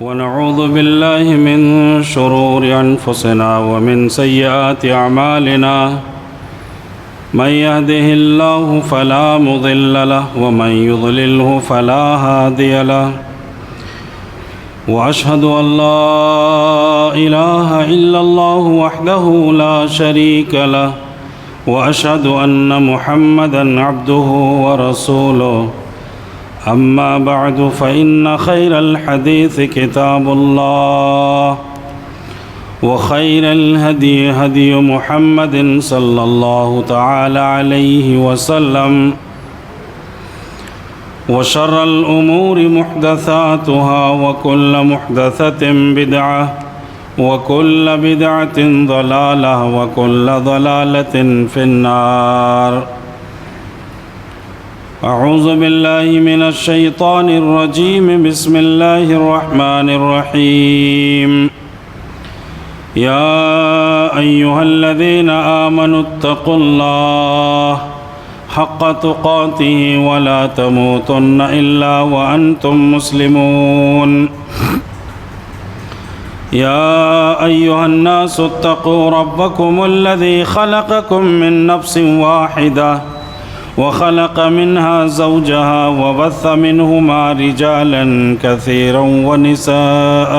ونعوذ بالله من شرور أنفسنا ومن سيئات أعمالنا من يهده الله فلا مضل له ومن يضلله فلا هادي له وأشهد أن لا إله إلا الله وحده لا شريك له وأشهد أن محمدًا عبده ورسوله أما بعد فإن خير الحديث كتاب الله وخير الهدي هدي محمد صلى الله تعالى عليه وسلم وشر الأمور محدثاتها وكل محدثة بدعة وكل بدعة ضلالة وكل ضلالة في النار أعوذ بالله من الشيطان الرجيم بسم الله الرحمن الرحيم يا أيها الذين آمنوا اتقوا الله حق تقاته ولا تموتن إلا وأنتم مسلمون يا أيها الناس اتقوا ربكم الذي خلقكم من نفس واحدة وخلق منها زوجها وبث منهما رجالا كثيرا ونساء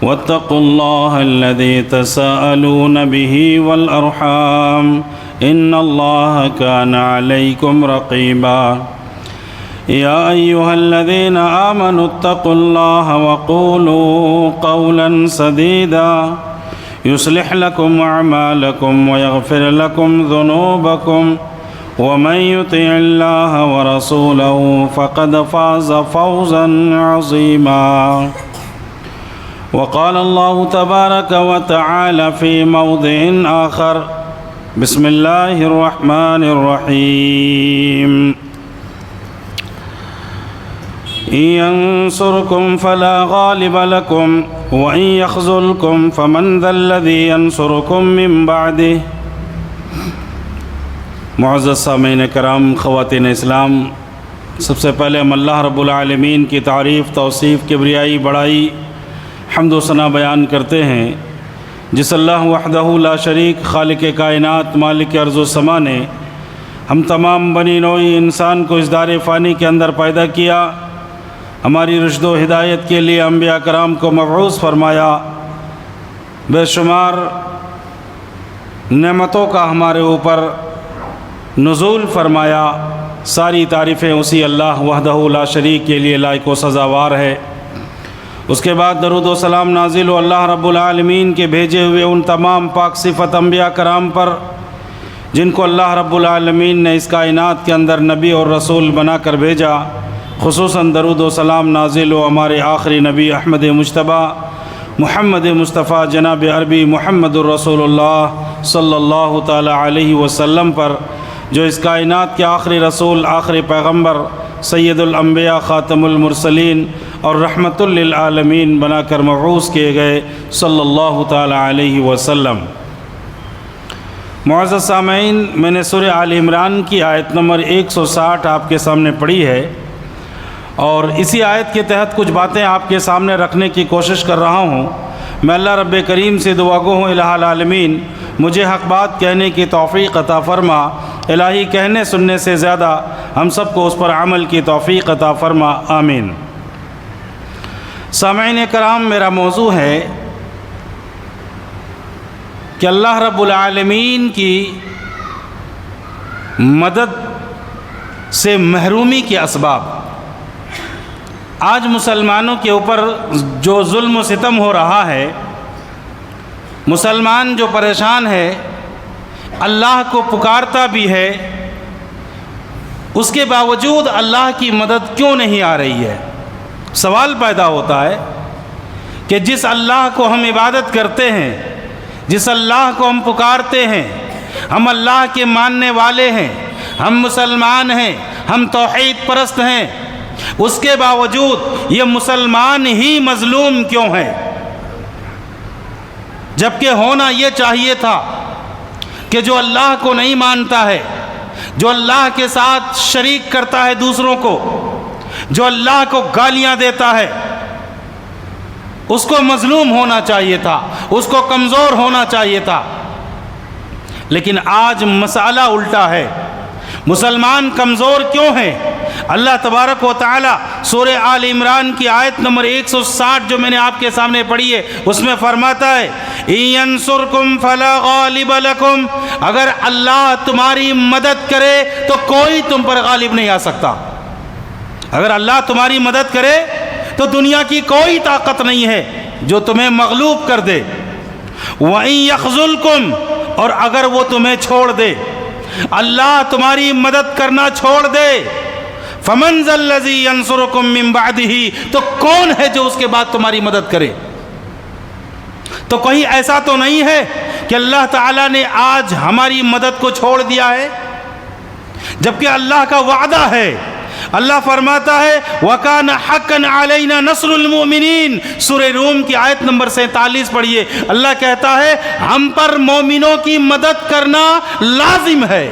واتقوا الله الذي تساءلون به والأرحام إن الله كان عليكم رقيبا يا أيها الذين آمنوا اتقوا الله وقولوا قولا سديدا يصلح لكم أعمالكم ويغفر لكم ذنوبكم ومن يطع الله ورسوله فقد فاز فوزا عظيما وقال الله تبارك وتعالى في موضع آخر بسم الله الرحمن الرحيم إن ينصركم فلا غالب لكم وإن يخذلكم فمن ذا الذي ينصركم من بعده معزز سامعین کرام، خواتین اسلام، سب سے پہلے ہم اللہ رب العالمین کی تعریف، توصیف، کبریائی، بڑائی، حمد و ثنا بیان کرتے ہیں جس اللہ وحدہ لا شریک، خالق کائنات، مالک ارض و سما نے ہم تمام بنی نوع انسان کو اس دار فانی کے اندر پیدا کیا، ہماری رشد و ہدایت کے لیے انبیاء کرام کو مبعوث فرمایا، بے شمار نعمتوں کا ہمارے اوپر نزول فرمایا۔ ساری تعریفیں اسی اللہ وحدہ لا شریک کے لیے لائق و سزاوار ہے۔ اس کے بعد درود و سلام نازل ہو اللہ رب العالمین کے بھیجے ہوئے ان تمام پاک صفت انبیاء کرام پر جن کو اللہ رب العالمین نے اس کائنات کے اندر نبی اور رسول بنا کر بھیجا۔ خصوصاً درود و سلام نازل ہو ہمارے آخری نبی احمد مجتبیٰ محمد مصطفیٰ جناب عربی محمد الرسول اللہ صلی اللہ تعالی علیہ وسلم پر، جو اس کائنات کے آخری رسول، آخری پیغمبر، سید الانبیاء، خاتم المرسلین اور رحمت للعالمین بنا کر مبعوث کیے گئے صلی اللہ تعالی علیہ وسلم۔ معزز سامعین، میں نے سورہ آل عمران کی آیت نمبر 160 آپ کے سامنے پڑھی ہے، اور اسی آیت کے تحت کچھ باتیں آپ کے سامنے رکھنے کی کوشش کر رہا ہوں۔ میں اللہ رب کریم سے دعا گو ہوں الہ العالمین مجھے حق بات کہنے کی توفیق عطا فرما، الہی کہنے سننے سے زیادہ ہم سب کو اس پر عمل کی توفیق عطا فرما، آمین۔ سامعین کرام، میرا موضوع ہے کہ اللہ رب العالمین کی مدد سے محرومی کے اسباب۔ آج مسلمانوں کے اوپر جو ظلم و ستم ہو رہا ہے، مسلمان جو پریشان ہے، اللہ کو پکارتا بھی ہے، اس کے باوجود اللہ کی مدد کیوں نہیں آ رہی ہے؟ سوال پیدا ہوتا ہے کہ جس اللہ کو ہم عبادت کرتے ہیں، جس اللہ کو ہم پکارتے ہیں، ہم اللہ کے ماننے والے ہیں، ہم مسلمان ہیں، ہم توحید پرست ہیں، اس کے باوجود یہ مسلمان ہی مظلوم کیوں ہے؟ جبکہ ہونا یہ چاہیے تھا کہ جو اللہ کو نہیں مانتا ہے، جو اللہ کے ساتھ شریک کرتا ہے دوسروں کو، جو اللہ کو گالیاں دیتا ہے، اس کو مظلوم ہونا چاہیے تھا، اس کو کمزور ہونا چاہیے تھا۔ لیکن آج مسئلہ الٹا ہے۔ مسلمان کمزور کیوں ہیں؟ اللہ تبارک و تعالی سورہ آل عمران کی آیت نمبر 160 جو میں نے آپ کے سامنے پڑھی ہے، اس میں فرماتا ہے إِن يَنْصُرْكُمْ فَلَا غَالِبَ لَكُمْ، اگر اللہ تمہاری مدد کرے تو کوئی تم پر غالب نہیں آ سکتا۔ اگر اللہ تمہاری مدد کرے تو دنیا کی کوئی طاقت نہیں ہے جو تمہیں مغلوب کر دے۔ وَإِن يَخْذُلْكُمْ، اور اگر وہ تمہیں چھوڑ دے، اللہ تمہاری مدد کرنا چھوڑ دے، فَمَنْ ذَا الَّذِي يَنْصُرُكُمْ مِنْ بَعْدِهِ، تو کون ہے جو اس کے بعد تمہاری مدد کرے؟ تو کہیں ایسا تو نہیں ہے کہ اللہ تعالیٰ نے آج ہماری مدد کو چھوڑ دیا ہے، جبکہ اللہ کا وعدہ ہے۔ اللہ فرماتا ہے وَكَانَ حَقًّا عَلَيْنَا نَصْرُ الْمُؤْمِنِينَ، سورہ روم کی آیت نمبر 47 پڑھیے۔ اللہ کہتا ہے ہم پر مومنوں کی مدد کرنا لازم ہے۔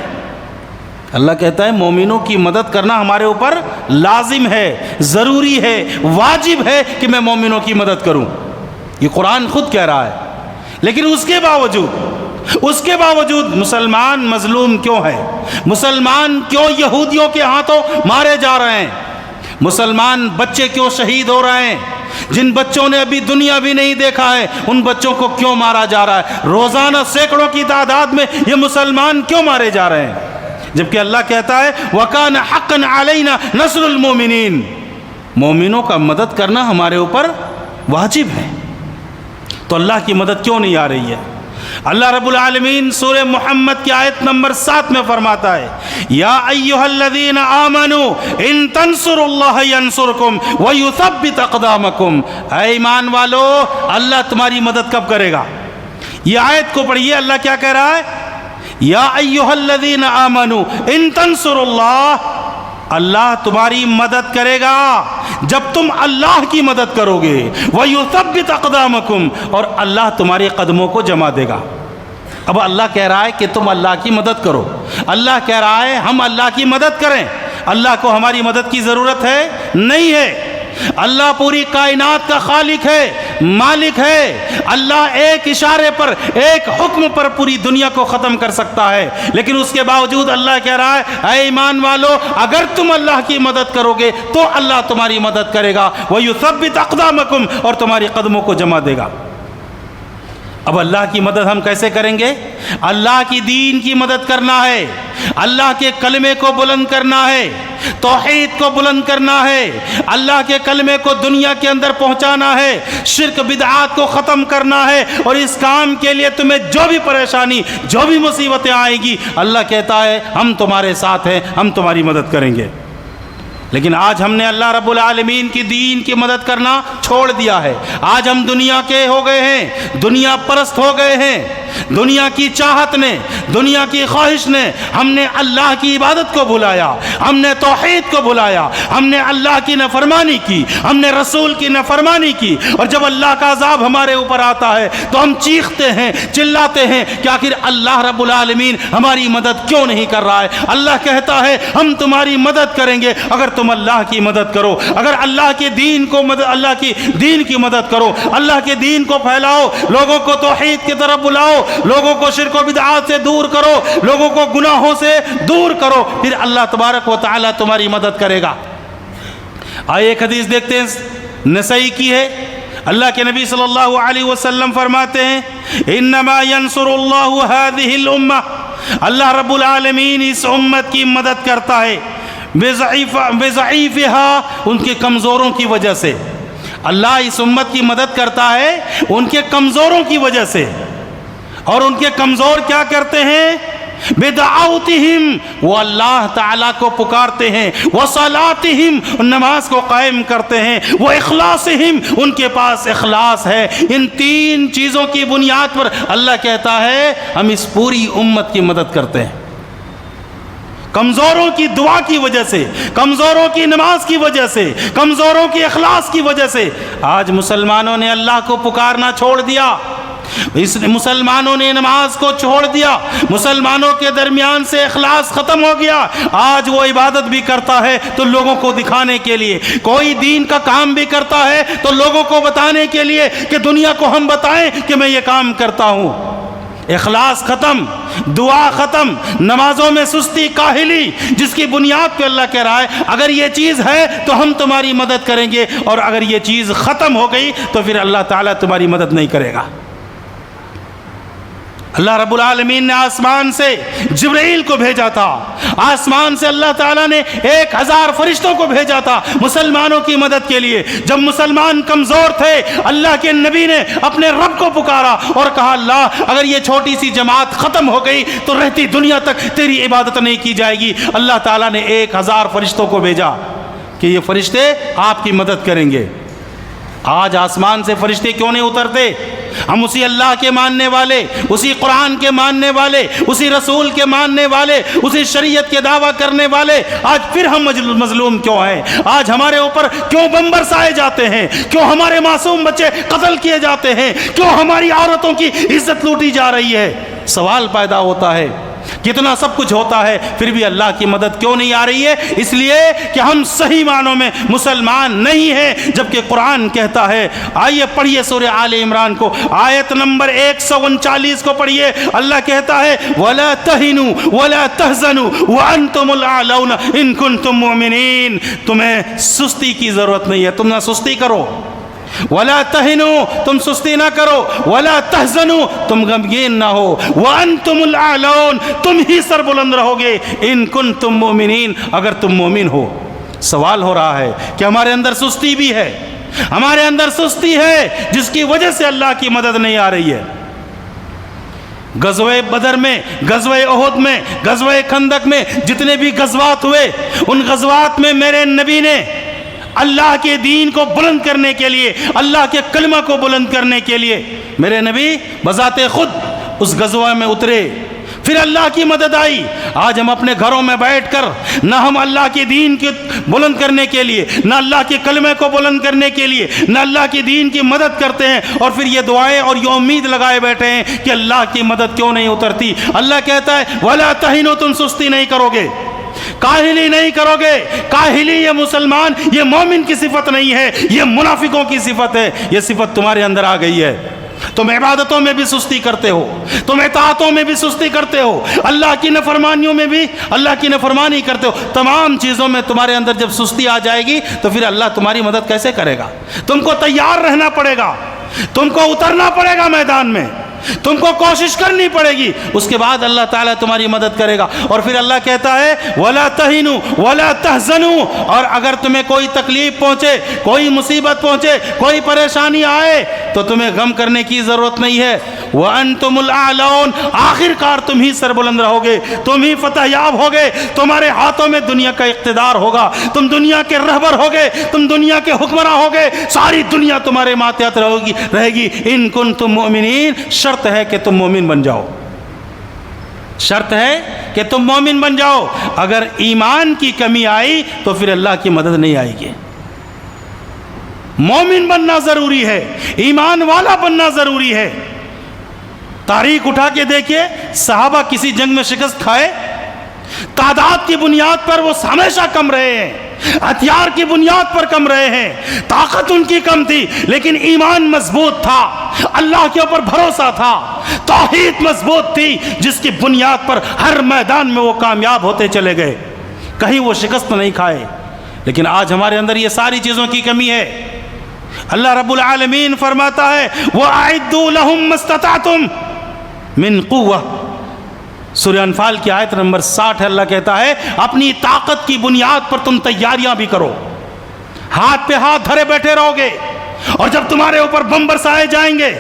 اللہ کہتا ہے مومنوں کی مدد کرنا ہمارے اوپر لازم ہے، ضروری ہے، واجب ہے کہ میں مومنوں کی مدد کروں۔ یہ قرآن خود کہہ رہا ہے۔ لیکن اس کے باوجود مسلمان مظلوم کیوں ہے؟ مسلمان کیوں یہودیوں کے ہاتھوں مارے جا رہے ہیں؟ مسلمان بچے کیوں شہید ہو رہے ہیں؟ جن بچوں نے ابھی دنیا بھی نہیں دیکھا ہے ان بچوں کو کیوں مارا جا رہا ہے؟ روزانہ سینکڑوں کی تعداد میں یہ مسلمان کیوں مارے جا رہے ہیں؟ جبکہ اللہ کہتا ہے وَكَانَ حَقًّا عَلَيْنَا نَصْرُ الْمُؤْمِنِينَ، مومنوں کا مدد کرنا ہمارے اوپر واجب ہے۔ تو اللہ کی مدد کیوں نہیں آ رہی ہے؟ اللہ رب العالمین سورہ محمد کی آیت نمبر 7 میں فرماتا ہے یا ایھا الذین آمنوا ان تنصروا اللہ ینصرکم ویثبت اقدامکم، اے ایمان والو اللہ تمہاری مدد کب کرے گا؟ یہ آیت کو پڑھیے، اللہ کیا کہہ رہا ہے؟ یا ایھا الذین آمنوا ان تنصروا اللہ، اللہ تمہاری مدد کرے گا جب تم اللہ کی مدد کرو گے، وَيُثَبِّتْ أَقْدَامَكُمْ، اور اللہ تمہارے قدموں کو جما دے گا۔ اب اللہ کہہ رہا ہے کہ تم اللہ کی مدد کرو، اللہ کہہ رہا ہے ہم اللہ کی مدد کریں۔ اللہ کو ہماری مدد کی ضرورت ہے؟ نہیں ہے۔ اللہ پوری کائنات کا خالق ہے، مالک ہے۔ اللہ ایک اشارے پر، ایک حکم پر پوری دنیا کو ختم کر سکتا ہے، لیکن اس کے باوجود اللہ کہہ رہا ہے اے ایمان والو اگر تم اللہ کی مدد کرو گے تو اللہ تمہاری مدد کرے گا، وَيُثَبِّتْ أَقْدَامَكُمْ، اور تمہاری قدموں کو جما دے گا۔ اب اللہ کی مدد ہم کیسے کریں گے؟ اللہ کی دین کی مدد کرنا ہے، اللہ کے کلمے کو بلند کرنا ہے، توحید کو بلند کرنا ہے، اللہ کے کلمے کو دنیا کے اندر پہنچانا ہے، شرک بدعات کو ختم کرنا ہے، اور اس کام کے لیے تمہیں جو بھی پریشانی، جو بھی مصیبتیں آئیں گی، اللہ کہتا ہے ہم تمہارے ساتھ ہیں، ہم تمہاری مدد کریں گے۔ لیکن آج ہم نے اللہ رب العالمین کی دین کی مدد کرنا چھوڑ دیا ہے۔ آج ہم دنیا کے ہو گئے ہیں، دنیا پرست ہو گئے ہیں۔ دنیا کی چاہت نے، دنیا کی خواہش نے ہم نے اللہ کی عبادت کو بھلایا، ہم نے توحید کو بھلایا، ہم نے اللہ کی نافرمانی کی، ہم نے رسول کی نافرمانی کی، اور جب اللہ کا عذاب ہمارے اوپر آتا ہے تو ہم چیختے ہیں، چلاتے ہیں کہ آخر اللہ رب العالمین ہماری مدد کیوں نہیں کر رہا ہے؟ اللہ کہتا ہے ہم تمہاری مدد کریں گے اگر تم اللہ کی مدد کرو، اگر اللہ کے دین کو اللہ کی دین کی مدد کرو، اللہ کے دین کو پھیلاؤ، لوگوں کو توحید کی طرف بلاؤ، لوگوں کو شرک و بدعات سے دور کرو، لوگوں کو گناہوں سے دور کرو، پھر اللہ تبارک و تعالی تمہاری مدد کرے گا۔ آئے ایک حدیث دیکھتے ہیں، نسائی کی ہے۔ اللہ کے نبی صلی اللہ علیہ وسلم فرماتے ہیں انما ینصر اللہ هذه الامہ، اللہ رب العالمین اس امت کی مدد کرتا ہے بضعیفها، ان کے کمزوروں کی وجہ سے۔ اللہ اس امت کی مدد کرتا ہے ان کے کمزوروں کی وجہ سے، اور ان کے کمزور کیا کرتے ہیں؟ بدعوتہم، وہ اللہ تعالیٰ کو پکارتے ہیں، وصلاتہم، نماز کو قائم کرتے ہیں، وہ اخلاصہم، ان کے پاس اخلاص ہے۔ ان تین چیزوں کی بنیاد پر اللہ کہتا ہے ہم اس پوری امت کی مدد کرتے ہیں۔ کمزوروں کی دعا کی وجہ سے، کمزوروں کی نماز کی وجہ سے، کمزوروں کی اخلاص کی وجہ سے آج مسلمانوں نے اللہ کو پکارنا چھوڑ دیا۔ اس مسلمانوں نے نماز کو چھوڑ دیا، مسلمانوں کے درمیان سے اخلاص ختم ہو گیا۔ آج وہ عبادت بھی کرتا ہے تو لوگوں کو دکھانے کے لیے، کوئی دین کا کام بھی کرتا ہے تو لوگوں کو بتانے کے لیے کہ دنیا کو ہم بتائیں کہ میں یہ کام کرتا ہوں۔ اخلاص ختم، دعا ختم، نمازوں میں سستی، کاہلی، جس کی بنیاد پہ اللہ کہہ رہا ہے اگر یہ چیز ہے تو ہم تمہاری مدد کریں گے، اور اگر یہ چیز ختم ہو گئی تو پھر اللہ تعالیٰ تمہاری مدد نہیں کرے گا۔ اللہ رب العالمین نے آسمان سے جبرائیل کو بھیجا تھا، آسمان سے اللہ تعالیٰ نے 1000 فرشتوں کو بھیجا تھا مسلمانوں کی مدد کے لیے۔ جب مسلمان کمزور تھے، اللہ کے نبی نے اپنے رب کو پکارا اور کہا اللہ اگر یہ چھوٹی سی جماعت ختم ہو گئی تو رہتی دنیا تک تیری عبادت نہیں کی جائے گی۔ اللہ تعالیٰ نے 1000 فرشتوں کو بھیجا کہ یہ فرشتے آپ کی مدد کریں گے۔ آج آسمان سے فرشتے کیوں نہیں اترتے؟ ہم اسی اللہ کے ماننے والے، اسی قرآن کے ماننے والے، اسی رسول کے ماننے والے، اسی شریعت کے دعویٰ کرنے والے، آج پھر ہم مظلوم کیوں ہیں؟ آج ہمارے اوپر کیوں بم برسائے جاتے ہیں؟ کیوں ہمارے معصوم بچے قتل کیے جاتے ہیں؟ کیوں ہماری عورتوں کی عزت لوٹی جا رہی ہے؟ سوال پیدا ہوتا ہے، کتنا سب کچھ ہوتا ہے پھر بھی اللہ کی مدد کیوں نہیں آ رہی ہے؟ اس لیے کہ ہم صحیح معنوں میں مسلمان نہیں ہیں، جبکہ قرآن کہتا ہے، آئیے پڑھیے سورہ آل عمران کو، آیت نمبر 139 کو پڑھیے۔ اللہ کہتا ہے وَلَا تَهِنُوا وَلَا تَحْزَنُوا وَأَنْتُمُ الْأَعْلَوْنَ إِن كُنتُم مُؤْمِنِينَ۔ تمہیں سستی کی ضرورت نہیں ہے، تم نہ سستی کرو۔ وَلَا تَهِنُوا، تم سستی نہ کرو۔ وَلَا تَحْزَنُوا، تم غمگین نہ ہو۔ وَأَنْتُمُ الْأَعْلَوْنَ، تم ہی سر بلند رہو گے۔ إِن كُنتُم مُؤْمِنِينَ، اگر تم مومن ہو۔ سوال ہو رہا ہے کہ ہمارے اندر سستی بھی ہے، ہمارے اندر سستی ہے جس کی وجہ سے اللہ کی مدد نہیں آ رہی ہے۔ غزوہ بدر میں، غزوہ احد میں، غزوہ خندق میں، جتنے بھی غزوات ہوئے، ان غزوات میں میرے نبی نے اللہ کے دین کو بلند کرنے کے لیے، اللہ کے کلمہ کو بلند کرنے کے لیے میرے نبی بذات خود اس غزوہ میں اترے، پھر اللہ کی مدد آئی۔ آج ہم اپنے گھروں میں بیٹھ کر نہ ہم اللہ کے دین کے بلند کرنے کے لیے، نہ اللہ کے کلمے کو بلند کرنے کے لیے، نہ اللہ کے دین کی مدد کرتے ہیں، اور پھر یہ دعائیں اور یہ امید لگائے بیٹھے ہیں کہ اللہ کی مدد کیوں نہیں اترتی۔ اللہ کہتا ہے وَلَا تَهِنُوا، تم سستی نہیں کرو گے، کاہلی نہیں کرو گے۔ کاہلی یہ مسلمان، یہ مومن کی صفت نہیں ہے، یہ منافقوں کی صفت ہے۔ یہ صفت تمہارے اندر آ گئی ہے۔ تم عبادتوں میں بھی سستی کرتے ہو، تم اطاعتوں میں بھی سستی کرتے ہو، اللہ کی نافرمانیوں میں بھی اللہ کی نافرمانی کرتے ہو۔ تمام چیزوں میں تمہارے اندر جب سستی آ جائے گی تو پھر اللہ تمہاری مدد کیسے کرے گا؟ تم کو تیار رہنا پڑے گا، تم کو اترنا پڑے گا میدان میں، تم کو کوشش کرنی پڑے گی، اس کے بعد اللہ تعالیٰ تمہاری مدد کرے گا۔ اور پھر اللہ کہتا ہے وَلَا تَهِنُوا وَلَا تَحْزَنُوا، اور اگر تمہیں کوئی تکلیف پہنچے، کوئی مصیبت پہنچے، کوئی پریشانی آئے تو تمہیں غم کرنے کی ضرورت نہیں ہے۔ وَأَنْتُمُ الْأَعْلَوْنَ، آخر کار تم ہی سر بلند رہو گے، تم ہی فتح یاب ہوگے، تمہارے ہاتھوں میں دنیا کا اقتدار ہوگا، تم دنیا کے رہبر ہوگے، تم دنیا کے حکمراں ہوگے، ساری دنیا تمہارے ماتحت رہے گی۔ إِن كُنتُم مُؤْمِنِينَ، شرط ہے کہ تم مومن بن جاؤ، شرط ہے کہ تم مومن بن جاؤ۔ اگر ایمان کی کمی آئی تو پھر اللہ کی مدد نہیں آئے گی۔ مومن بننا ضروری ہے، ایمان والا بننا ضروری ہے۔ تاریخ اٹھا کے دیکھیے، صحابہ کسی جنگ میں شکست کھائے، تعداد کی بنیاد پر وہ ہمیشہ کم رہے ہیں، ہتھیار کی بنیاد پر کم رہے ہیں، طاقت ان کی کم تھی لیکن ایمان مضبوط تھا، اللہ کے اوپر بھروسہ تھا، توحید مضبوط تھی، جس کی بنیاد پر ہر میدان میں وہ کامیاب ہوتے چلے گئے، کہیں وہ شکست نہیں کھائے۔ لیکن آج ہمارے اندر یہ ساری چیزوں کی کمی ہے۔ اللہ رب العالمین فرماتا ہے وَأَعِدُّوا لَهُم مَّا اسْتَطَعْتُم مِّن قُوَّةٍ، سورہ انفال کی آیت نمبر 60 ہے۔ اللہ کہتا ہے اپنی طاقت کی بنیاد پر تم تیاریاں بھی کرو، ہاتھ پہ ہاتھ دھرے بیٹھے رہو گے، اور جب تمہارے اوپر بم برسائے جائیں گے،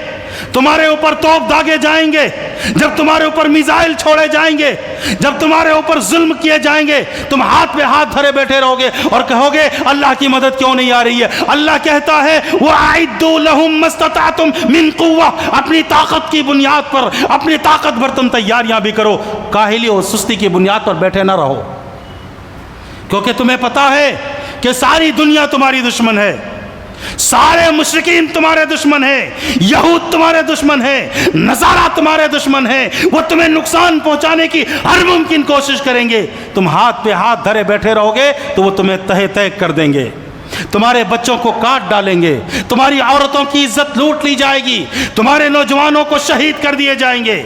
تمہارے اوپر توپ داغے جائیں گے، جب تمہارے اوپر میزائل چھوڑے جائیں گے، جب تمہارے اوپر ظلم کیے جائیں گے، تم ہاتھ پہ ہاتھ دھرے بیٹھے رہو گے اور کہو گے اللہ کی مدد کیوں نہیں آ رہی ہے۔ اللہ کہتا ہے وَأَعِدُّوا لَهُم مَّا اسْتَطَعْتُم مِّن قُوَّةٍ، اپنی طاقت کی بنیاد پر، اپنی طاقت پر تم تیاریاں بھی کرو، کاہلی اور سستی کی بنیاد پر بیٹھے نہ رہو، کیونکہ تمہیں پتا ہے کہ ساری دنیا تمہاری دشمن ہے، سارے مشرکین تمہارے دشمن ہیں، یہود تمہارے دشمن ہیں، نصارہ تمہارے دشمن ہیں، وہ تمہیں نقصان پہنچانے کی ہر ممکن کوشش کریں گے۔ تم ہاتھ پہ ہاتھ دھرے بیٹھے رہو گے تو وہ تمہیں تہہ تہہ کر دیں گے، تمہارے بچوں کو کاٹ ڈالیں گے، تمہاری عورتوں کی عزت لوٹ لی جائے گی، تمہارے نوجوانوں کو شہید کر دیے جائیں گے،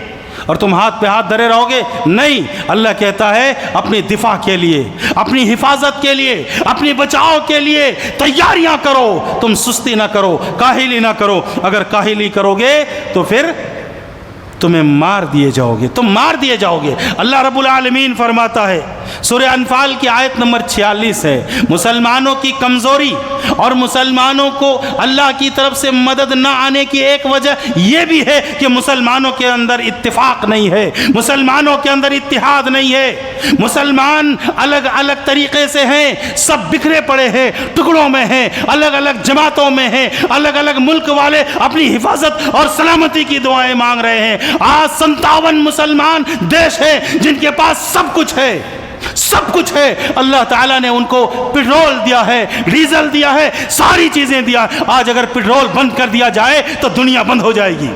اور تم ہاتھ پہ ہاتھ دھرے رہو گے؟ نہیں، اللہ کہتا ہے اپنی دفاع کے لیے، اپنی حفاظت کے لیے، اپنی بچاؤ کے لیے تیاریاں کرو، تم سستی نہ کرو، کاہلی نہ کرو۔ اگر کاہلی کرو گے تو پھر تمہیں مار دیے جاؤ گے، تم مار دیے جاؤ گے۔ اللہ رب العالمین فرماتا ہے، سورہ انفال کی آیت نمبر 46 ہے، مسلمانوں کی کمزوری اور مسلمانوں کو اللہ کی طرف سے مدد نہ آنے کی ایک وجہ یہ بھی ہے کہ مسلمانوں کے اندر اتفاق نہیں ہے، مسلمانوں کے اندر اتحاد نہیں ہے، مسلمان الگ الگ طریقے سے ہیں، سب بکھرے پڑے ہیں، ٹکڑوں میں ہیں، الگ الگ جماعتوں میں ہیں، الگ الگ ملک والے اپنی حفاظت اور سلامتی کی دعائیں مانگ رہے ہیں۔ آج 57 مسلمان دیش ہیں جن کے پاس سب کچھ ہے، سب کچھ ہے، اللہ تعالیٰ نے ان کو پیٹرول دیا ہے، ڈیزل دیا ہے، ساری چیزیں دیا۔ آج اگر پیٹرول بند کر دیا جائے تو دنیا بند ہو جائے گی۔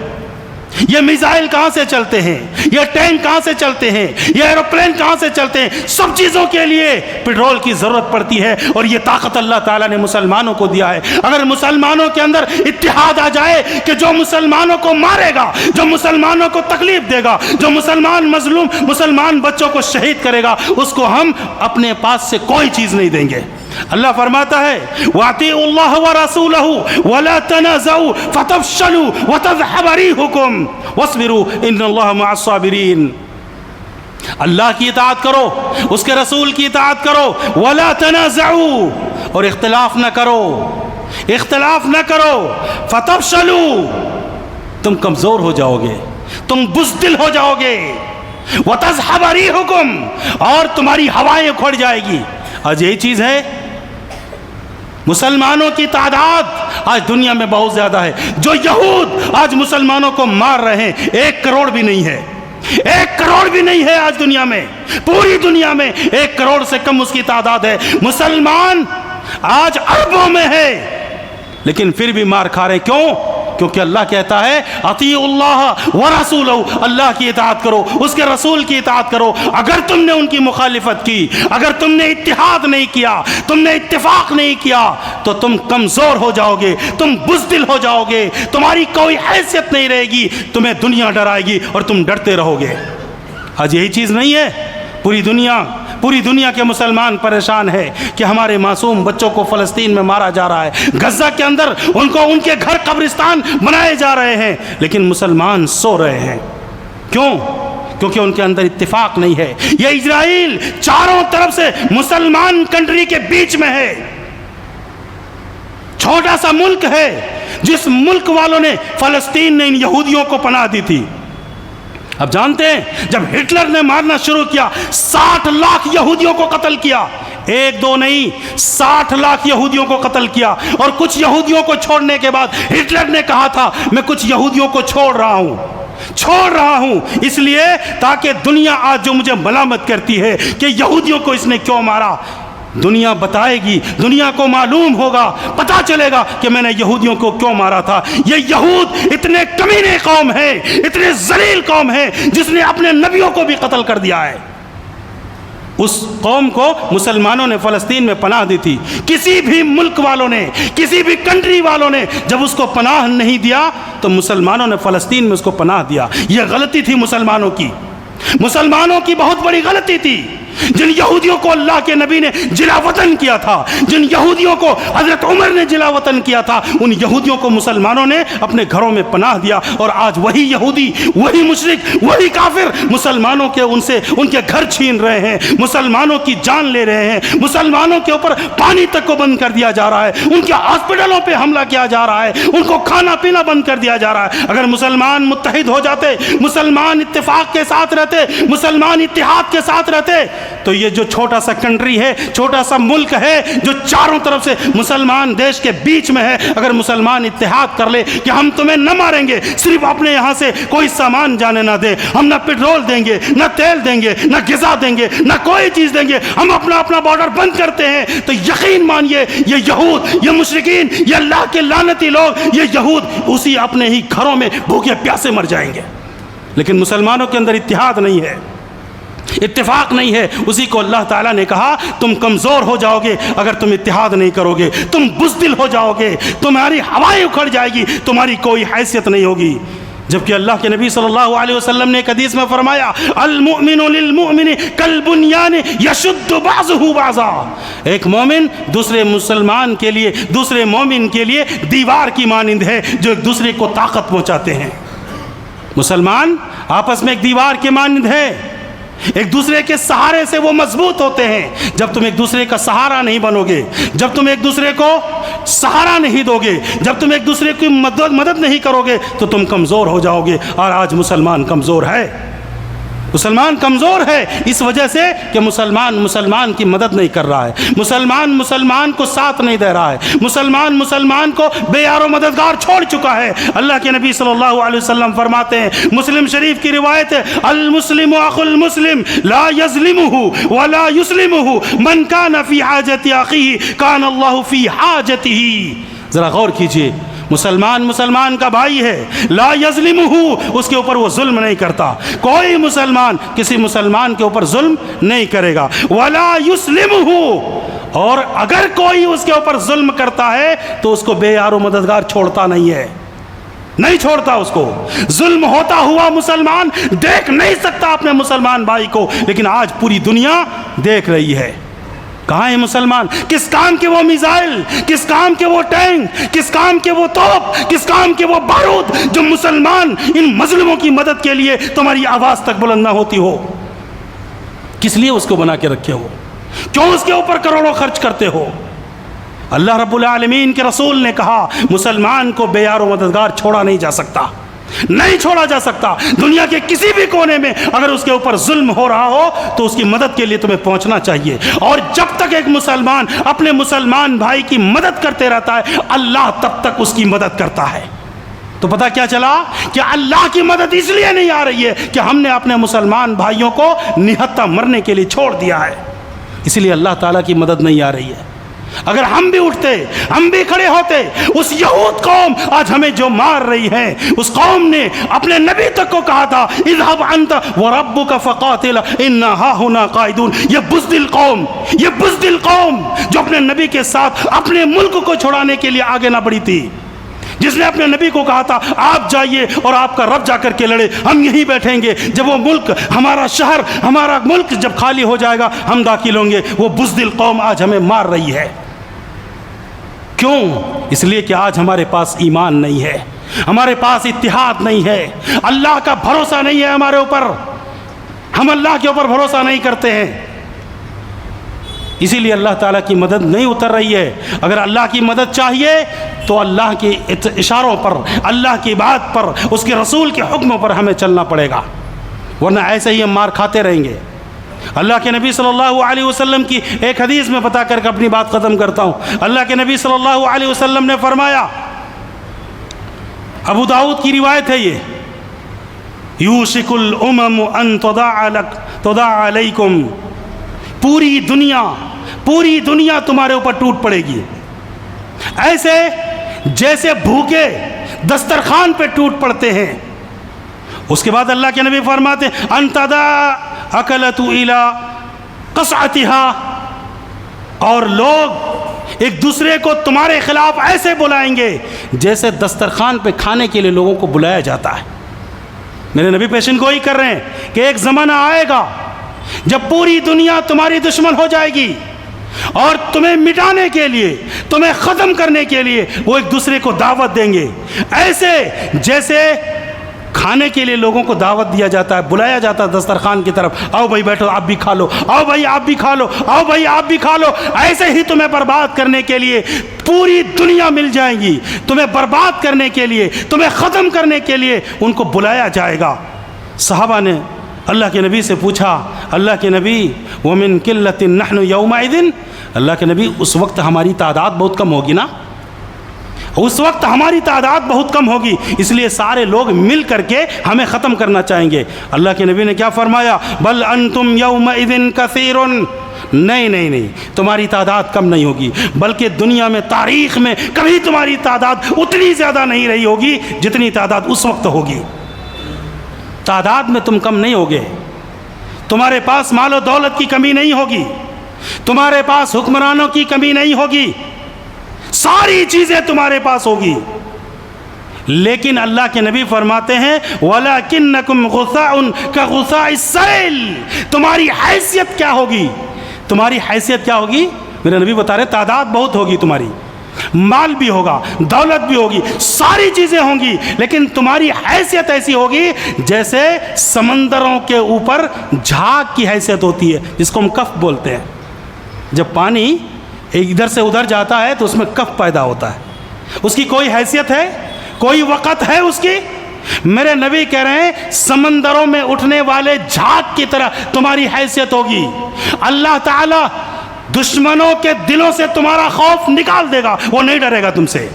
یہ میزائل کہاں سے چلتے ہیں، یہ ٹینک کہاں سے چلتے ہیں، یہ ایروپلین کہاں سے چلتے ہیں؟ سب چیزوں کے لیے پیٹرول کی ضرورت پڑتی ہے، اور یہ طاقت اللہ تعالیٰ نے مسلمانوں کو دیا ہے۔ اگر مسلمانوں کے اندر اتحاد آ جائے کہ جو مسلمانوں کو مارے گا، جو مسلمانوں کو تکلیف دے گا، جو مسلمان مظلوم مسلمان بچوں کو شہید کرے گا، اس کو ہم اپنے پاس سے کوئی چیز نہیں دیں گے۔ اللہ فرماتا ہے وَأَطِيعُوا اللَّهَ وَرَسُولَهُ وَلَا تَنَازَعُوا فَتَفْشَلُوا وَتَذْهَبَ رِيحُكُمْ وَاصْبِرُوا إِنَّ اللَّهَ مَعَ الصَّابِرِينَ۔ اللہ کی اطاعت کرو، اس کے رسول کی اطاعت کرو، وَلَا تَنَازَعُوا، اور اختلاف نہ کرو، اختلاف نہ کرو، فَتَفْشَلُوا، تم کمزور ہو جاؤ گے، تم بزدل ہو جاؤ گے، وَتَذْهَبَ رِيحُكُمْ، اور تمہاری ہوائیں اکھڑ جائے گی۔ آج یہی چیز ہے، مسلمانوں کی تعداد آج دنیا میں بہت زیادہ ہے، جو یہود آج مسلمانوں کو مار رہے ہیں 1 کروڑ بھی نہیں ہے، 1 کروڑ بھی نہیں ہے آج دنیا میں، پوری دنیا میں 1 کروڑ سے کم اس کی تعداد ہے۔ مسلمان آج اربوں میں ہے، لیکن پھر بھی مار کھا رہے، کیوں؟ کیونکہ اللہ کہتا ہے اطیعوا اللہ ورسولہ، اللہ کی اطاعت کرو، اس کے رسول کی اطاعت کرو۔ اگر تم نے ان کی مخالفت کی، اگر تم نے اتحاد نہیں کیا، تم نے اتفاق نہیں کیا، تو تم کمزور ہو جاؤ گے، تم بزدل ہو جاؤ گے، تمہاری کوئی حیثیت نہیں رہے گی، تمہیں دنیا ڈرائے گی اور تم ڈرتے رہو گے۔ آج یہی چیز نہیں ہے؟ پوری دنیا کے مسلمان پریشان ہے کہ ہمارے معصوم بچوں کو فلسطین میں مارا جا رہا ہے، غزہ کے اندر ان کو ان کے گھر قبرستان بنائے جا رہے ہیں، لیکن مسلمان سو رہے ہیں۔ کیوں؟ کیونکہ ان کے اندر اتفاق نہیں ہے۔ یہ اسرائیل چاروں طرف سے مسلمان کنٹری کے بیچ میں ہے، چھوٹا سا ملک ہے، جس ملک والوں نے فلسطین نے ان یہودیوں کو پناہ دی تھی۔ اب جانتے ہیں جب ہٹلر نے مارنا شروع کیا، 60 لاکھ یہودیوں کو قتل کیا، 1 2 نہیں، 60 لاکھ یہودیوں کو قتل کیا۔ اور کچھ یہودیوں کو چھوڑنے کے بعد ہٹلر نے کہا تھا میں کچھ یہودیوں کو چھوڑ رہا ہوں اس لیے تاکہ دنیا آج جو مجھے ملامت کرتی ہے کہ یہودیوں کو اس نے کیوں مارا، دنیا بتائے گی، دنیا کو معلوم ہوگا، پتہ چلے گا کہ میں نے یہودیوں کو کیوں مارا تھا۔ یہ یہود اتنے کمینے قوم ہیں، اتنے ذلیل قوم ہیں، جس نے اپنے نبیوں کو بھی قتل کر دیا ہے۔ اس قوم کو مسلمانوں نے فلسطین میں پناہ دی تھی، کسی بھی ملک والوں نے، کسی بھی کنٹری والوں نے جب اس کو پناہ نہیں دیا تو مسلمانوں نے فلسطین میں اس کو پناہ دیا۔ یہ غلطی تھی مسلمانوں کی بہت بڑی غلطی تھی۔ جن یہودیوں کو اللہ کے نبی نے جلا وطن کیا تھا، جن یہودیوں کو حضرت عمر نے جلا وطن کیا تھا، ان یہودیوں کو مسلمانوں نے اپنے گھروں میں پناہ دیا، اور آج وہی یہودی، وہی مشرک، وہی کافر مسلمانوں کے ان کے گھر چھین رہے ہیں، مسلمانوں کی جان لے رہے ہیں، مسلمانوں کے اوپر پانی تک کو بند کر دیا جا رہا ہے، ان کے ہاسپٹلوں پہ حملہ کیا جا رہا ہے، ان کو کھانا پینا بند کر دیا جا رہا ہے۔ اگر مسلمان متحد ہو جاتے، مسلمان اتفاق کے ساتھ رہتے، مسلمان اتحاد کے ساتھ رہتے، تو یہ جو چھوٹا سا کنٹری ہے، چھوٹا سا ملک ہے جو چاروں طرف سے مسلمان دیش کے بیچ میں ہے، اگر مسلمان اتحاد کر لے کہ ہم تمہیں نہ ماریں گے، صرف اپنے یہاں سے کوئی سامان جانے نہ دے، ہم نہ پیٹرول دیں گے، نہ تیل دیں گے، نہ غذا دیں گے، نہ کوئی چیز دیں گے، ہم اپنا بارڈر بند کرتے ہیں، تو یقین مانیے یہ یہود، یہ مشرکین، یہ اللہ کے لعنتی لوگ، یہ یہود اسی اپنے ہی گھروں میں بھوکے پیاسے مر جائیں گے۔ لیکن مسلمانوں کے اندر اتحاد نہیں ہے، اتفاق نہیں ہے، اسی کو اللہ تعالیٰ نے کہا تم کمزور ہو جاؤ گے اگر تم اتحاد نہیں کرو گے، تم بزدل ہو جاؤ گے، تمہاری ہوائیں اکھڑ جائے گی، تمہاری کوئی حیثیت نہیں ہوگی۔ جبکہ اللہ کے نبی صلی اللہ علیہ وسلم نے ایک حدیث میں فرمایا المؤمن للمؤمن کالبنیان یشد بعضہ بعضا، ایک مومن دوسرے مسلمان کے لیے، دوسرے مومن کے لیے دیوار کی مانند ہے جو ایک دوسرے کو طاقت پہنچاتے ہیں۔ مسلمان آپس میں ایک دیوار کے مانند ہے، ایک دوسرے کے سہارے سے وہ مضبوط ہوتے ہیں۔ جب تم ایک دوسرے کا سہارا نہیں بنو گے، جب تم ایک دوسرے کو سہارا نہیں دو گے، جب تم ایک دوسرے کی مدد نہیں کرو گے تو تم کمزور ہو جاؤ گے۔ اور آج مسلمان کمزور ہے، مسلمان کمزور ہے اس وجہ سے کہ مسلمان کی مدد نہیں کر رہا ہے، مسلمان کو ساتھ نہیں دے رہا ہے، مسلمان کو بے یار و مددگار چھوڑ چکا ہے۔ اللہ کے نبی صلی اللہ علیہ وسلم فرماتے ہیں، مسلم شریف کی روایت ہے، المسلم اخو المسلم لا یظلمہ ولا یسلمہ من کان فی حاجت اخیہ کان اللہ فی حاجتہ۔ ذرا غور کیجئے، مسلمان کا بھائی ہے، لا یظلمہ، اس کے اوپر وہ ظلم نہیں کرتا، کوئی مسلمان کسی مسلمان کے اوپر ظلم نہیں کرے گا، ولا یسلمہ، اور اگر کوئی اس کے اوپر ظلم کرتا ہے تو اس کو بے یار و مددگار چھوڑتا نہیں ہے، نہیں چھوڑتا اس کو۔ ظلم ہوتا ہوا مسلمان دیکھ نہیں سکتا اپنے مسلمان بھائی کو، لیکن آج پوری دنیا دیکھ رہی ہے۔ کہاں ہے مسلمان؟ کس کام کے وہ میزائل، کس کام کے وہ ٹینک، کس کام کے وہ توپ، کس کام کے وہ بارود جو مسلمان ان مظلوموں کی مدد کے لیے تمہاری آواز تک بلند نہ ہوتی ہو؟ کس لیے اس کو بنا کے رکھے ہو؟ کیوں اس کے اوپر کروڑوں خرچ کرتے ہو؟ اللہ رب العالمین کے رسول نے کہا مسلمان کو بے یار و مددگار چھوڑا نہیں جا سکتا، نہیں چھوڑا جا سکتا۔ دنیا کے کسی بھی کونے میں اگر اس کے اوپر ظلم ہو رہا ہو تو اس کی مدد کے لیے تمہیں پہنچنا چاہیے، اور جب تک ایک مسلمان اپنے مسلمان بھائی کی مدد کرتے رہتا ہے اللہ تب تک اس کی مدد کرتا ہے۔ تو پتہ کیا چلا کہ اللہ کی مدد اس لیے نہیں آ رہی ہے کہ ہم نے اپنے مسلمان بھائیوں کو نہتا مرنے کے لیے چھوڑ دیا ہے، اس لیے اللہ تعالیٰ کی مدد نہیں آ رہی ہے۔ اگر ہم بھی اٹھتے، ہم بھی کھڑے ہوتے، اس یہود قوم آج ہمیں جو مار رہی ہے، اس قوم نے اپنے نبی تک کو کہا تھا اذهب انت وربك فقاتل انا هاهنا قاعدون۔ یہ بزدل قوم جو اپنے نبی کے ساتھ اپنے ملک کو چھڑانے کے لیے آگے نہ بڑھی تھی، جس نے اپنے نبی کو کہا تھا آپ جائیے اور آپ کا رب جا کر کے لڑے، ہم یہیں بیٹھیں گے، جب وہ ملک، ہمارا شہر، ہمارا ملک جب خالی ہو جائے گا ہم داخل ہوں گے۔ وہ بزدل قوم آج ہمیں مار رہی ہے۔ کیوں؟ اس لیے کہ آج ہمارے پاس ایمان نہیں ہے، ہمارے پاس اتحاد نہیں ہے، اللہ کا بھروسہ نہیں ہے ہمارے اوپر، ہم اللہ کے اوپر بھروسہ نہیں کرتے ہیں، اسی لیے اللہ تعالیٰ کی مدد نہیں اتر رہی ہے۔ اگر اللہ کی مدد چاہیے تو اللہ کے اشاروں پر، اللہ کی بات پر، اس کے رسول کے حکموں پر ہمیں چلنا پڑے گا، ورنہ ایسے ہی ہم مار کھاتے رہیں گے۔ اللہ کے نبی صلی اللہ علیہ وسلم کی ایک حدیث میں بتا کر کے اپنی بات ختم کرتا ہوں۔ اللہ کے نبی صلی اللہ علیہ وسلم نے فرمایا، ابو داؤد کی روایت ہے یہ، یوشک الامم ان تداع علیکم، پوری دنیا تمہارے اوپر ٹوٹ پڑے گی، ایسے جیسے بھوکے دسترخوان پہ ٹوٹ پڑتے ہیں۔ اس کے بعد اللہ کے نبی فرماتے ہیں ان تداع اکلت الی قصعتها، اور لوگ ایک دوسرے کو تمہارے خلاف ایسے بلائیں گے جیسے دسترخوان پہ کھانے کے لیے لوگوں کو بلایا جاتا ہے۔ میرے نبی پیشن گوئی کر رہے ہیں کہ ایک زمانہ آئے گا جب پوری دنیا تمہاری دشمن ہو جائے گی، اور تمہیں مٹانے کے لیے، تمہیں ختم کرنے کے لیے وہ ایک دوسرے کو دعوت دیں گے، ایسے جیسے کھانے کے لیے لوگوں کو دعوت دیا جاتا ہے، بلایا جاتا ہے دسترخوان کی طرف، آؤ بھائی بیٹھو آپ بھی کھا لو، آؤ بھائی آپ بھی کھا لو، آؤ بھائی آپ بھی کھا لو، ایسے ہی تمہیں برباد کرنے کے لیے پوری دنیا مل جائے گی، تمہیں برباد کرنے کے لیے، تمہیں ختم کرنے کے لیے ان کو بلایا جائے گا۔ صحابہ نے اللہ کے نبی سے پوچھا، اللہ کے نبی ومن قلۃ نحن یومئذ، اللہ کے نبی اس وقت ہماری تعداد بہت کم ہوگی نا، اس وقت ہماری تعداد بہت کم ہوگی، اس لیے سارے لوگ مل کر کے ہمیں ختم کرنا چاہیں گے۔ اللہ کے نبی نے کیا فرمایا؟ بل انتم یومئذ کثیر، نہیں، تمہاری تعداد کم نہیں ہوگی، بلکہ دنیا میں تاریخ میں کبھی تمہاری تعداد اتنی زیادہ نہیں رہی ہوگی جتنی تعداد اس وقت ہوگی۔ تعداد میں تم کم نہیں ہوگے، تمہارے پاس مال و دولت کی کمی نہیں ہوگی، تمہارے پاس حکمرانوں کی کمی نہیں ہوگی، ساری چیزیں تمہارے پاس ہوگی، لیکن اللہ کے نبی فرماتے ہیں وَلَكِنَّكُمْ غُثَاءٌ كَغُثَاءِ السَّيْلِ، تمہاری حیثیت کیا ہوگی؟ تمہاری حیثیت کیا ہوگی؟ میرے نبی بتا رہے تعداد بہت ہوگی تمہاری، مال بھی ہوگا، دولت بھی ہوگی، ساری چیزیں ہوں گی، لیکن تمہاری حیثیت ایسی ہوگی جیسے سمندروں کے اوپر جھاگ کی حیثیت ہوتی ہے، جس کو ہم کف بولتے ہیں۔ جب پانی ادھر سے ادھر جاتا ہے تو اس میں کف پیدا ہوتا ہے، اس کی کوئی حیثیت ہے، کوئی وقت ہے اس کی؟ میرے نبی کہہ رہے ہیں سمندروں میں اٹھنے والے جھاگ کی طرح تمہاری حیثیت ہوگی۔ اللہ تعالی دشمنوں کے دلوں سے تمہارا خوف نکال دے گا، وہ نہیں ڈرے گا تم سے،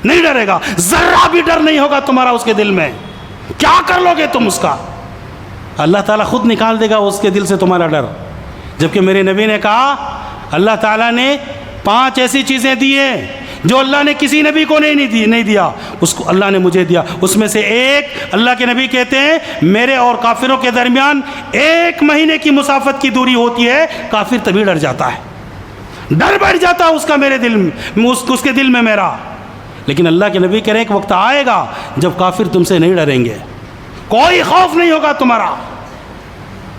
نہیں ڈرے گا، ذرہ بھی ڈر نہیں ہوگا تمہارا اس کے دل میں۔ کیا کر لو گے تم اس کا؟ اللہ تعالیٰ خود نکال دے گا اس کے دل سے تمہارا ڈر۔ جبکہ میرے نبی نے کہا اللہ تعالیٰ نے 5 ایسی چیزیں دی ہیں جو اللہ نے کسی نبی کو نہیں دیا، اس کو اللہ نے مجھے دیا۔ اس میں سے ایک، اللہ کے نبی کہتے ہیں میرے اور کافروں کے درمیان 1 مہینے کی مسافت کی دوری ہوتی ہے، کافر تبھی ڈر جاتا ہے، ڈر بیٹھ جاتا ہے اس کا میرے دل میں، اس کے دل میں میرا۔ لیکن اللہ کے نبی کہہ رہے ہیں ایک وقت آئے گا جب کافر تم سے نہیں ڈریں گے، کوئی خوف نہیں ہوگا تمہارا،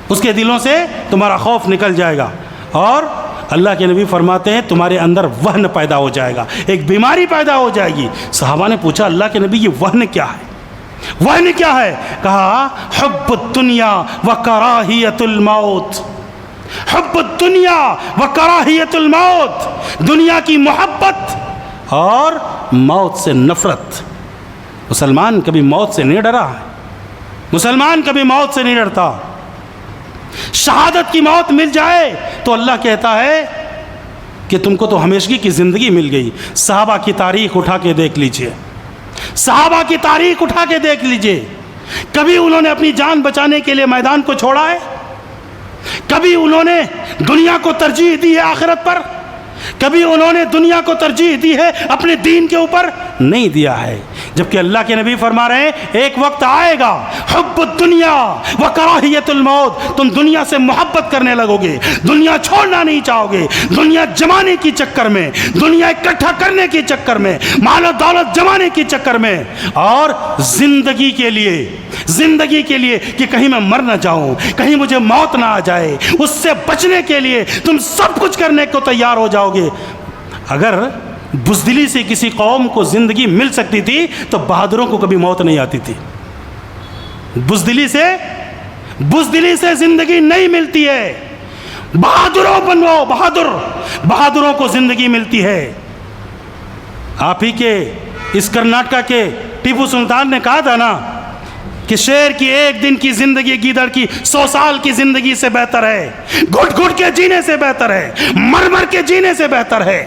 اس کے دلوں سے تمہارا خوف نکل جائے گا۔ اور اللہ کے نبی فرماتے ہیں تمہارے اندر وہن پیدا ہو جائے گا، ایک بیماری پیدا ہو جائے گی۔ صحابہ نے پوچھا اللہ کے نبی یہ وہن کیا ہے؟ وہن کیا ہے؟ کہا حب الدنیا وکراہیت الموت، حب الدنیا وکراہیت الموت، دنیا کی محبت اور موت سے نفرت۔ مسلمان کبھی موت سے نہیں ڈرا ہے، مسلمان کبھی موت سے نہیں ڈرتا۔ شہادت کی موت مل جائے تو اللہ کہتا ہے کہ تم کو تو ہمیشگی کی زندگی مل گئی۔ صحابہ کی تاریخ اٹھا کے دیکھ لیجئے، صحابہ کی تاریخ اٹھا کے دیکھ لیجئے، کبھی انہوں نے اپنی جان بچانے کے لیے میدان کو چھوڑا ہے؟ کبھی انہوں نے دنیا کو ترجیح دی ہے آخرت پر؟ کبھی انہوں نے دنیا کو ترجیح دی ہے اپنے دین کے اوپر؟ نہیں دیا ہے۔ جبکہ اللہ کے نبی فرما رہے ہیں ایک وقت آئے گا حب الدنیا وکراہیت الموت، تم دنیا سے محبت کرنے لگو گے، دنیا چھوڑنا نہیں چاہو گے، دنیا جمانے کی چکر میں، دنیا اکٹھا کرنے کی چکر میں، مال و دولت جمانے کی چکر میں، اور زندگی کے لیے کہ کہیں میں مر نہ جاؤں، کہیں مجھے موت نہ آ جائے، اس سے بچنے کے لیے تم سب کچھ کرنے کو تیار ہو جاؤ گے۔ اگر بزدلی سے کسی قوم کو زندگی مل سکتی تھی تو بہادروں کو کبھی موت نہیں آتی تھی۔ بزدلی سے زندگی نہیں ملتی ہے، بہادروں بنو، بہادروں کو زندگی ملتی ہے۔ آپ ہی کے اس کرناٹکا کے ٹیپو سلطان نے کہا تھا نا کہ شیر کی 1 دن کی زندگی گیدڑ کی 100 سال کی زندگی سے بہتر ہے، گھٹ گھٹ کے جینے سے بہتر ہے، مر مر کے جینے سے بہتر ہے،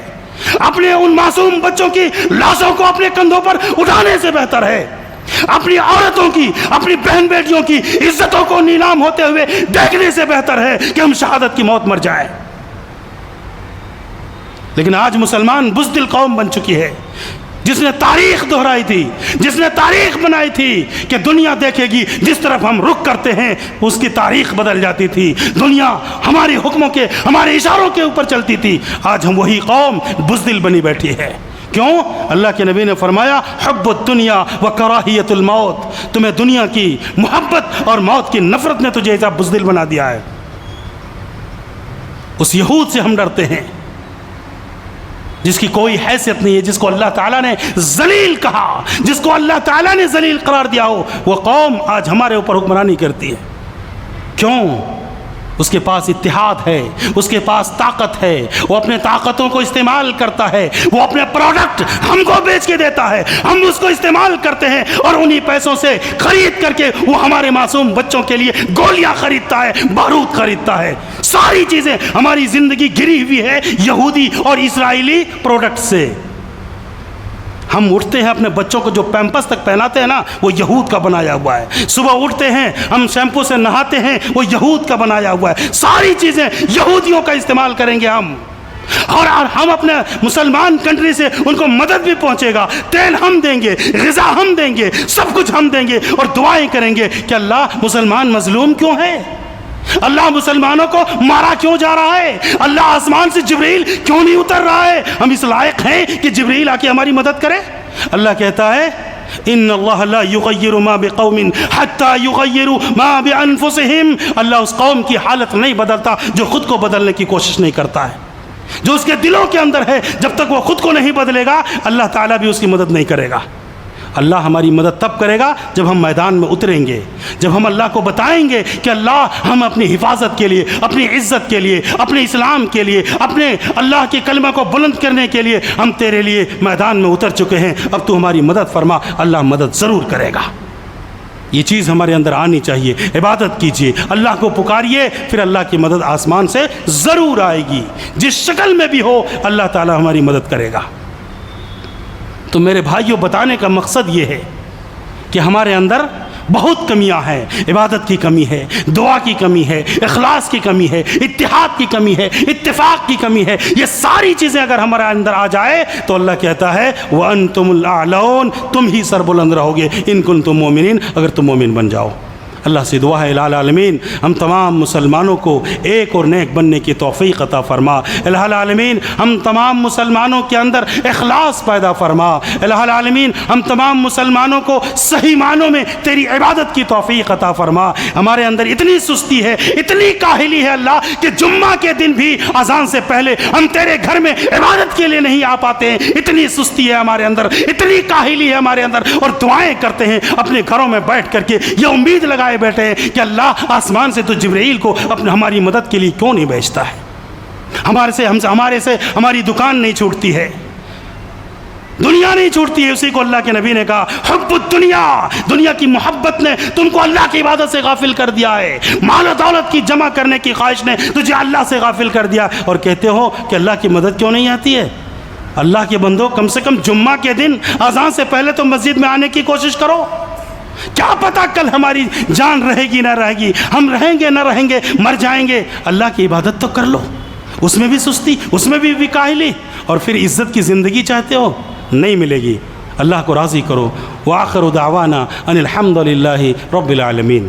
اپنے ان معصوم بچوں کی لاشوں کو اپنے کندھوں پر اٹھانے سے بہتر ہے، اپنی عورتوں کی، اپنی بہن بیٹیوں کی عزتوں کو نیلام ہوتے ہوئے دیکھنے سے بہتر ہے کہ ہم شہادت کی موت مر جائیں۔ لیکن آج مسلمان بزدل قوم بن چکی ہے، جس نے تاریخ دہرائی تھی، جس نے تاریخ بنائی تھی کہ دنیا دیکھے گی جس طرف ہم رخ کرتے ہیں اس کی تاریخ بدل جاتی تھی، دنیا ہماری حکموں کے، ہمارے اشاروں کے اوپر چلتی تھی۔ آج ہم وہی قوم بزدل بنی بیٹھی ہے۔ کیوں؟ اللہ کے نبی نے فرمایا حب الدنیا وکراہیت الموت، تمہیں دنیا کی محبت اور موت کی نفرت نے تجھے ایسا بزدل بنا دیا ہے۔ اس یہود سے ہم ڈرتے ہیں جس کی کوئی حیثیت نہیں ہے، جس کو اللہ تعالیٰ نے ذلیل کہا، جس کو اللہ تعالیٰ نے ذلیل قرار دیا ہو، وہ قوم آج ہمارے اوپر حکمرانی کرتی ہے۔ کیوں؟ اس کے پاس اتحاد ہے، اس کے پاس طاقت ہے، وہ اپنے طاقتوں کو استعمال کرتا ہے، وہ اپنے پروڈکٹ ہم کو بیچ کے دیتا ہے، ہم اس کو استعمال کرتے ہیں اور انہی پیسوں سے خرید کر کے وہ ہمارے معصوم بچوں کے لیے گولیاں خریدتا ہے، بارود خریدتا ہے۔ ساری چیزیں ہماری زندگی گری ہوئی ہے یہودی اور اسرائیلی پروڈکٹ سے۔ ہم اٹھتے ہیں اپنے بچوں کو جو پیمپس تک پہناتے ہیں نا وہ یہود کا بنایا ہوا ہے، صبح اٹھتے ہیں ہم شیمپو سے نہاتے ہیں وہ یہود کا بنایا ہوا ہے، ساری چیزیں یہودیوں کا استعمال کریں گے ہم، اور ہم اپنے مسلمان کنٹری سے ان کو مدد بھی پہنچے گا، تیل ہم دیں گے، غذا ہم دیں گے، سب کچھ ہم دیں گے اور دعائیں کریں گے کہ اللہ مسلمان مظلوم کیوں ہے، اللہ مسلمانوں کو مارا کیوں جا رہا ہے، اللہ آسمان سے جبریل کیوں نہیں اتر رہا ہے، ہم اس لائق ہیں کہ جبریل آ کے ہماری مدد کرے؟ اللہ کہتا ہے ان اللہ لا یغیر ما بقوم حتی یغیروا ما بانفسہم، اللہ اس قوم کی حالت نہیں بدلتا جو خود کو بدلنے کی کوشش نہیں کرتا ہے، جو اس کے دلوں کے اندر ہے جب تک وہ خود کو نہیں بدلے گا اللہ تعالیٰ بھی اس کی مدد نہیں کرے گا۔ اللہ ہماری مدد تب کرے گا جب ہم میدان میں اتریں گے، جب ہم اللہ کو بتائیں گے کہ اللہ ہم اپنی حفاظت کے لیے، اپنی عزت کے لیے، اپنے اسلام کے لیے، اپنے اللہ کے کلمہ کو بلند کرنے کے لیے ہم تیرے لیے میدان میں اتر چکے ہیں، اب تو ہماری مدد فرما، اللہ مدد ضرور کرے گا۔ یہ چیز ہمارے اندر آنی چاہیے، عبادت کیجیے، اللہ کو پکاریے، پھر اللہ کی مدد آسمان سے ضرور آئے گی، جس شکل میں بھی ہو اللہ تعالیٰ ہماری مدد کرے گا۔ تو میرے بھائیوں بتانے کا مقصد یہ ہے کہ ہمارے اندر بہت کمیاں ہیں، عبادت کی کمی ہے، دعا کی کمی ہے، اخلاص کی کمی ہے، اتحاد کی کمی ہے، اتفاق کی کمی ہے، یہ ساری چیزیں اگر ہمارے اندر آ جائے تو اللہ کہتا ہے وَأَنْتُمُ الْأَعْلَوْنَ، تم ہی سربلند رہو گے ان کنتم مومنین، اگر تم مومن بن جاؤ۔ اللہ سے دعا ہے الہ العالمین ہم تمام مسلمانوں کو ایک اور نیک بننے کی توفیق عطا فرما، الہ العالمین ہم تمام مسلمانوں کے اندر اخلاص پیدا فرما، الہ العالمین ہم تمام مسلمانوں کو صحیح معنوں میں تیری عبادت کی توفیق عطا فرما۔ ہمارے اندر اتنی سستی ہے، اتنی کاہلی ہے اللہ کہ جمعہ کے دن بھی اذان سے پہلے ہم تیرے گھر میں عبادت کے لیے نہیں آ پاتے ہیں، اتنی سستی ہے ہمارے اندر، اتنی کاہلی ہے ہمارے اندر، اور دعائیں کرتے ہیں اپنے گھروں میں بیٹھ کر کے، یہ امید لگائے بیٹھے ہیں کہ اللہ آسمان سے تو جبرائیل کو ہماری مدد کے لیے کیوں نہیں بھیجتا ہے، ہمارے سے ہماری دکان نہیں چھوٹتی ہے، دنیا نہیں چھوٹتی ہے۔ اسی کو اللہ کے نبی نے کہا حب الدنیا، دنیا کی محبت نے تم کو اللہ کی عبادت سے غافل کر دیا ہے، مال و دولت کی جمع کرنے کی خواہش نے تجھے اللہ سے غافل کر دیا، اور کہتے ہو کہ اللہ کی مدد کیوں نہیں آتی ہے۔ اللہ کے بندو کم سے کم جمعہ کے دن اذان سے پہلے تو مسجد میں آنے کی کوشش کرو، کیا پتا کل ہماری جان رہے گی نہ رہے گی، ہم رہیں گے نہ رہیں گے، مر جائیں گے، اللہ کی عبادت تو کر لو، اس میں بھی سستی، اس میں بھی کاہلی، اور پھر عزت کی زندگی چاہتے ہو، نہیں ملے گی۔ اللہ کو راضی کرو۔ وآخر دعوانا ان الحمد للہ رب العالمین۔